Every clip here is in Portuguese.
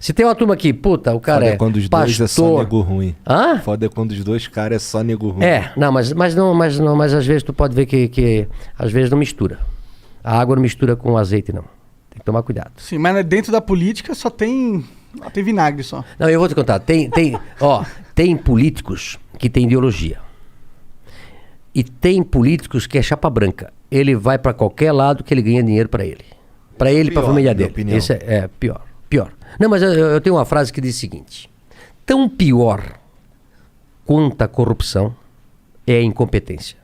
Se tem uma turma aqui, puta, o cara Foda quando os dois é só nego ruim. Hã? Foda quando os dois caras é só nego ruim. Mas às vezes tu pode ver que às vezes não mistura. A água não mistura com o azeite, não. Tem que tomar cuidado. Sim, mas dentro da política só tem vinagre só. Não, eu vou te contar. Tem políticos que têm ideologia. E tem políticos que é chapa branca. Ele vai pra qualquer lado que ele ganha dinheiro pra ele. Pra ele e pra família dele. Esse é pior. Não, mas eu tenho uma frase que diz o seguinte: tão pior quanto a corrupção é a incompetência.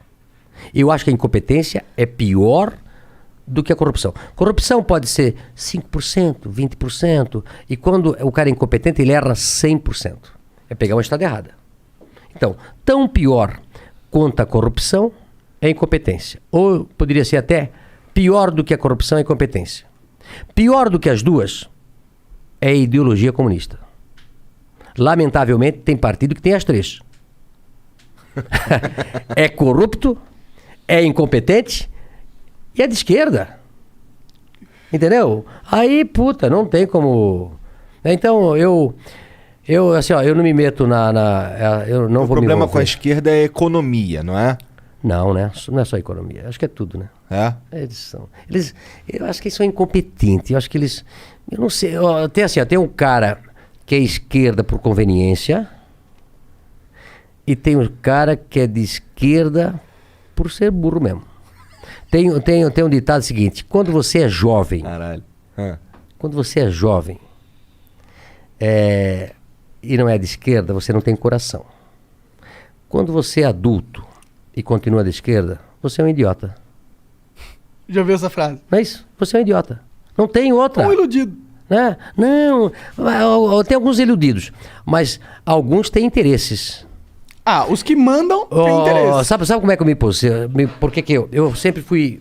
Eu acho que a incompetência é pior do que a corrupção. Corrupção pode ser 5%, 20%, e quando o cara é incompetente, ele erra 100%. É pegar uma estrada errada. Então, tão pior quanto a corrupção é a incompetência. Ou poderia ser até pior do que a corrupção é a incompetência. Pior do que as duas é a ideologia comunista. Lamentavelmente, tem partido que tem as três. É corrupto, é incompetente e é de esquerda. Entendeu? Aí, puta, não tem como... Então, eu não me meto eu não vou me envolver. O problema com a esquerda é a economia, não é? Não, né? Não é só economia. Acho que é tudo, né? É? Eu acho que eles são incompetentes. Eu acho que eles... Eu não sei. Tem um cara que é esquerda por conveniência e tem um cara que é de esquerda por ser burro mesmo. Tem um ditado seguinte: quando você é jovem... Caralho. Quando você é jovem e não é de esquerda, você não tem coração. Quando você é adulto e continua de esquerda, você é um idiota. Já ouviu essa frase? Não é isso? Você é um idiota. Não tem outra. Um iludido. Né? Não, tem alguns iludidos, mas alguns têm interesses. Os que mandam têm interesse. Sabe como é que eu me pus? Porque que eu sempre fui,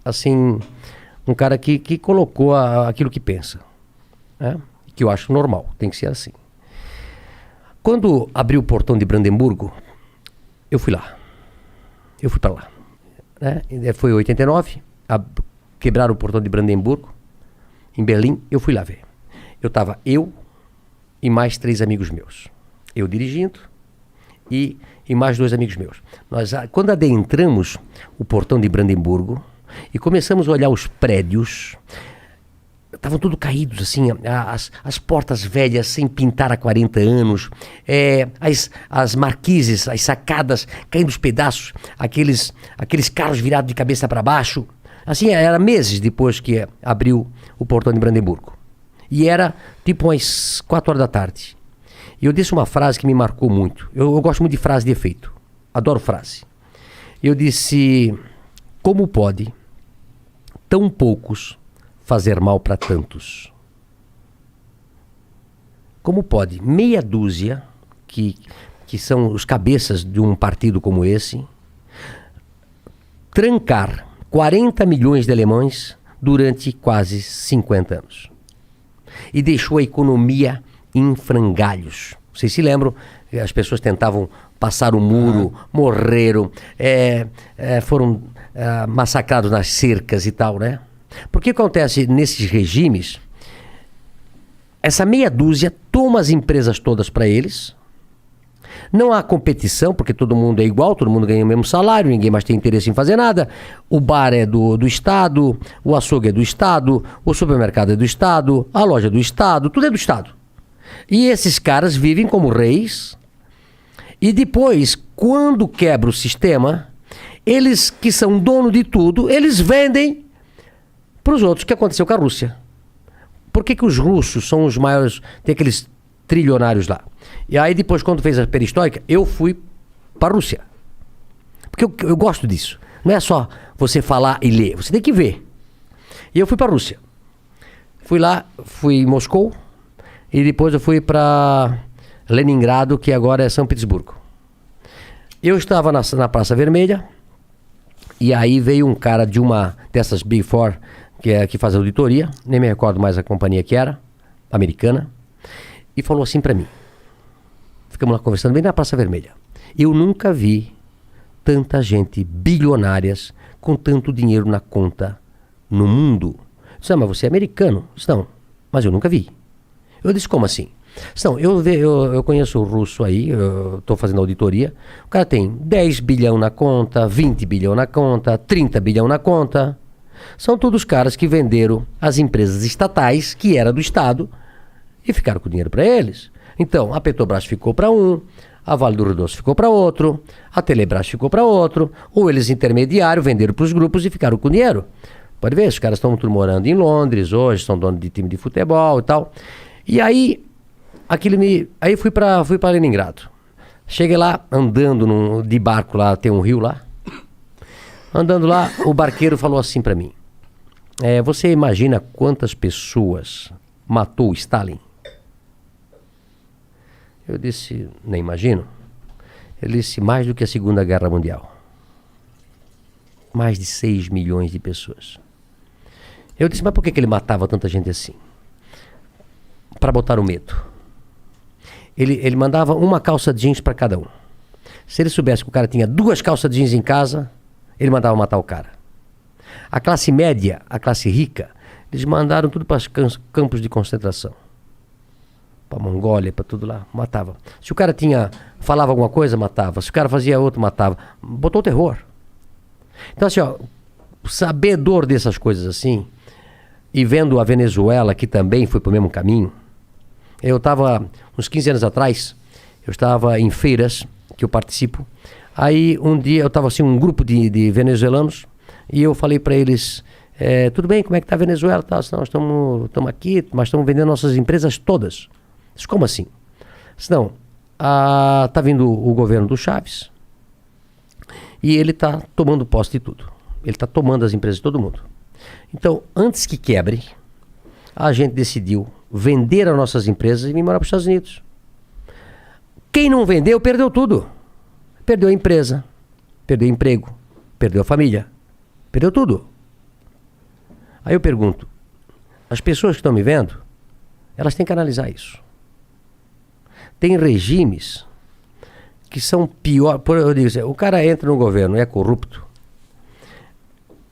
assim, um cara que colocou aquilo que pensa. Né? Que eu acho normal, tem que ser assim. Quando abriu o portão de Brandemburgo, eu fui lá. Eu fui para lá. Né? Foi em 89, quebraram o portão de Brandemburgo, em Berlim, eu fui lá ver. Eu e mais 3 amigos meus. Eu dirigindo e mais 2 amigos meus. Nós, quando adentramos o portão de Brandemburgo e começamos a olhar os prédios, estavam tudo caídos, assim, as portas velhas sem pintar há 40 anos, as marquises, as sacadas caindo os pedaços, aqueles carros virados de cabeça para baixo. Assim, era meses depois que abriu o portão de Brandemburgo. E era tipo umas 4 horas da tarde. E eu disse uma frase que me marcou muito. Eu gosto muito de frase de efeito. Adoro frase. Eu disse: como pode tão poucos fazer mal para tantos? Como pode meia dúzia, que são os cabeças de um partido como esse, trancar 40 milhões de alemães durante quase 50 anos. E deixou a economia em frangalhos. Vocês se lembram? As pessoas tentavam passar o muro, morreram, foram massacrados nas cercas e tal, né? Porque o que acontece nesses regimes? Essa meia dúzia toma as empresas todas para eles. Não há competição, porque todo mundo é igual, todo mundo ganha o mesmo salário, ninguém mais tem interesse em fazer nada. O bar é do Estado, o açougue é do Estado, o supermercado é do Estado, a loja é do Estado, tudo é do Estado. E esses caras vivem como reis. E depois, quando quebra o sistema, eles que são dono de tudo, eles vendem para os outros, que aconteceu com a Rússia. Por que os russos são os maiores, tem aqueles trilionários lá? E aí depois, quando fez a perestroika, eu fui para a Rússia. Porque eu gosto disso. Não é só você falar e ler, você tem que ver. E eu fui para a Rússia. Fui lá, fui em Moscou, e depois eu fui para Leningrado, que agora é São Petersburgo. Eu estava na Praça Vermelha, e aí veio um cara de uma dessas Big Four, que faz auditoria, nem me recordo mais a companhia que era, americana, e falou assim para mim. Ficamos lá conversando bem na Praça Vermelha. Eu nunca vi tanta gente bilionárias com tanto dinheiro na conta no mundo. Eu disse: mas você é americano? Eu disse: não, mas eu nunca vi. Eu disse, como assim? Não, eu conheço o russo aí, eu estou fazendo auditoria. O cara tem 10 bilhão na conta, 20 bilhão na conta, 30 bilhão na conta. São todos caras que venderam as empresas estatais, que era do Estado, e ficaram com dinheiro para eles. Então, a Petrobras ficou para um, a Vale do Rio Doce ficou para outro, a Telebrás ficou para outro, ou eles intermediários venderam para os grupos e ficaram com dinheiro. Pode ver, os caras estão tudo morando em Londres hoje, são donos de time de futebol e tal. E aí, aí fui para Leningrado. Cheguei lá, andando de barco lá, tem um rio lá. Andando lá, o barqueiro falou assim para mim. Você imagina quantas pessoas matou o Stalin? Eu disse, nem imagino. Ele disse, mais do que a Segunda Guerra Mundial. Mais de 6 milhões de pessoas. Eu disse, mas por que ele matava tanta gente assim? Para botar o medo. Ele mandava uma calça jeans para cada um. Se ele soubesse que o cara tinha 2 calças jeans em casa, ele mandava matar o cara. A classe média, a classe rica, eles mandaram tudo para os campos de concentração. Para a Mongólia, para tudo lá, matava. Se o cara falava alguma coisa, matava. Se o cara fazia outro, matava. Botou o terror. Então assim, ó, sabedor dessas coisas assim, e vendo a Venezuela, que também foi para o mesmo caminho, eu estava, uns 15 anos atrás, eu estava em feiras, que eu participo, aí um dia eu estava assim, um grupo de venezuelanos, e eu falei para eles, tudo bem, como é que está a Venezuela? Tá, nós estamos aqui, mas estamos vendendo nossas empresas todas. Disse, como assim? Não, está vindo o governo do Chaves, e ele está tomando posse de tudo. Ele está tomando as empresas de todo mundo. Então, antes que quebre, a gente decidiu vender as nossas empresas e vir morar para os Estados Unidos. Quem não vendeu, perdeu tudo. Perdeu a empresa, perdeu o emprego, perdeu a família, perdeu tudo. Aí eu pergunto, as pessoas que estão me vendo, elas têm que analisar isso. Tem regimes que são piores. Eu digo assim, o cara entra no governo, é corrupto,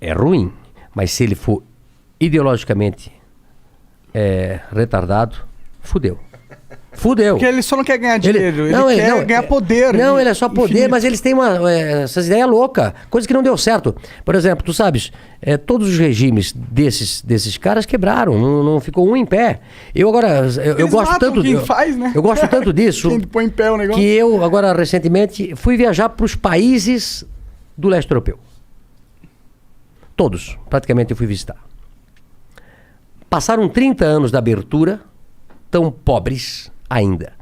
é ruim, mas se ele for ideologicamente retardado, fudeu. Porque ele só não quer ganhar dinheiro, ele quer ganhar poder. Não, ele é só poder, infinito. mas eles têm essas ideias loucas, coisa que não deu certo. Por exemplo, tu sabes, todos os regimes desses caras quebraram, não ficou um em pé. Eu gosto tanto quem faz, né? Eu gosto tanto disso quem põe em pé o negócio. que eu agora recentemente fui viajar para os países do leste europeu. Todos, praticamente eu fui visitar. Passaram 30 anos da abertura, tão pobres ainda.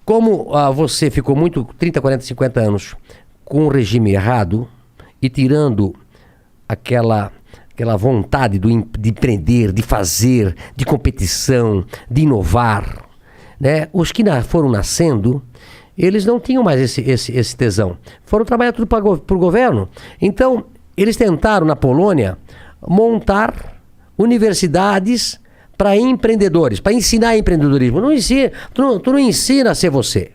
Como você ficou 30, 40, 50 anos com o regime errado e tirando aquela vontade de empreender, de fazer, de competição, de inovar, né? Os que foram nascendo, eles não tinham mais esse tesão. Foram trabalhar tudo para o governo. Então, eles tentaram na Polônia montar universidades para empreendedores, para ensinar empreendedorismo. Tu não ensina a ser você.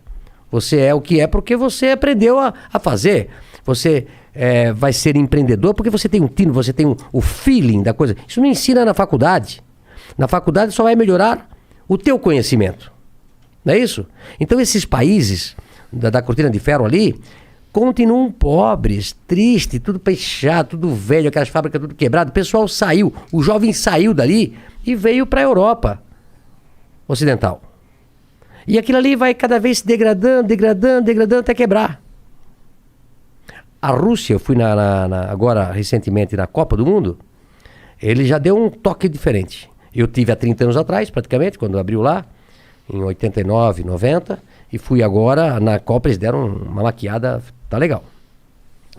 Você é o que é porque você aprendeu a fazer. Você vai ser empreendedor porque você tem um tino, você tem o feeling da coisa. Isso não ensina na faculdade. Na faculdade só vai melhorar o teu conhecimento. Não é isso? Então esses países da cortina de ferro ali continuam pobres, tristes, tudo fechado, tudo velho, aquelas fábricas tudo quebrado. O pessoal saiu, o jovem saiu dali e veio para a Europa ocidental. E aquilo ali vai cada vez se degradando até quebrar. A Rússia, eu fui agora recentemente na Copa do Mundo, ele já deu um toque diferente. Eu tive há 30 anos atrás, praticamente, quando abriu lá, em 89, 90, e fui agora na Copa, eles deram uma maquiada, tá legal.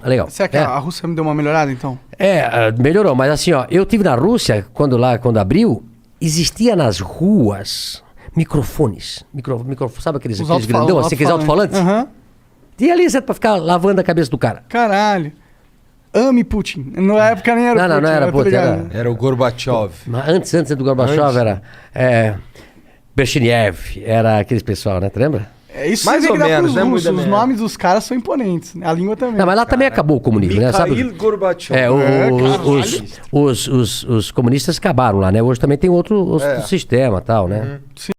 Tá legal. Será que a Rússia me deu uma melhorada, então? Melhorou, mas assim, ó, eu tive na Rússia, quando abriu, existia nas ruas microfones. Sabe aqueles grandão, assim, aqueles alto-falantes? Aham. E ali, certo, pra ficar lavando a cabeça do cara. Caralho. Ame Putin. Na época nem era Putin. Não era Putin, era o Gorbachev. Antes do Gorbachev era Brezhnev, era aqueles pessoal, né? Tu lembra? Isso mais ou menos, né? Os nomes dos caras são imponentes, né? A língua também. Não, mas lá também acabou o comunismo, né? Sabe? Mikhail Gorbachev. Os comunistas acabaram lá, né? Hoje também tem outro sistema e tal, né? Sim.